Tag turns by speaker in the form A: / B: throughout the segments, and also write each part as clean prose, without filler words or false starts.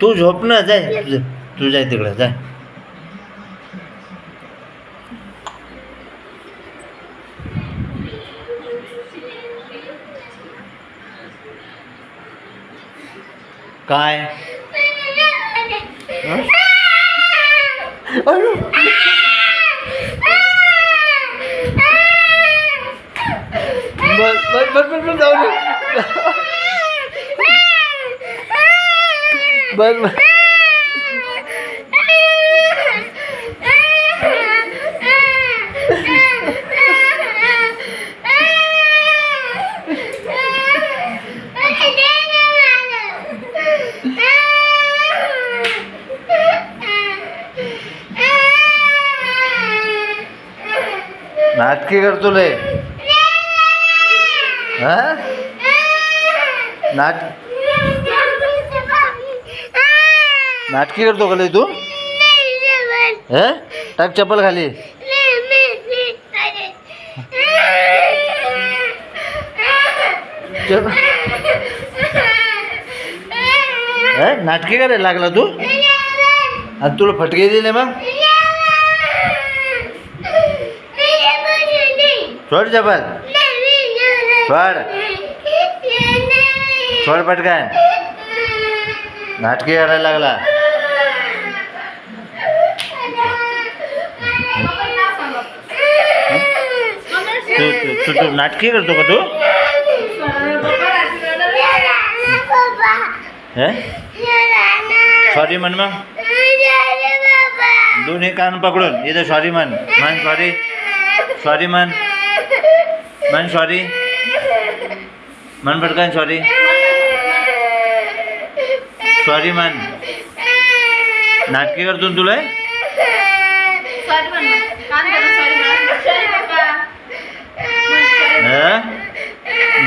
A: तू झोप ना, जाय तू जाय तिकडं जाय. काय अयो बस जाऊ दे. बस नाटकी करतो लय. हा नाटकी करतो का लय तू? टाक चप्पल खाली. नाटकी करायला लागला तू? आणि तुला फटके दिले मग? सोड चप्पल, सोड पटकन. नाटकी करायला लागला. तू नाटकी करतो का तू? सॉरी म्हण मग. दोन्ही कान पकडून इथं सॉरी म्हण. सॉरी सॉरी म्हण सॉरी म्हण पटकन. सॉरी सॉरी म्हण. नाटकी करतो तुला.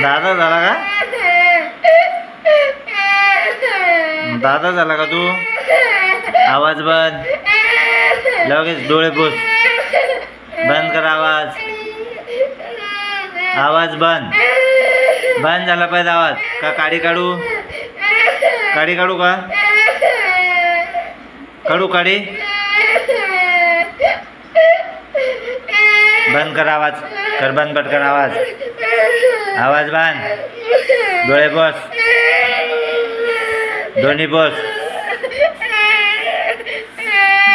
A: दादा झाला का? दादा झाला का तू? आवाज बंद. लगेच डोळे पुस. बंद कर आवाज. आवाज बंद. बंद झाला पाहिजे आवाज. का काडी काढू? काडी काढू का? काढू काडी? बंद कर आवाज. कर बंद पटकन आवाज. आवाज बंद. डोळे बस. दोन्ही बस.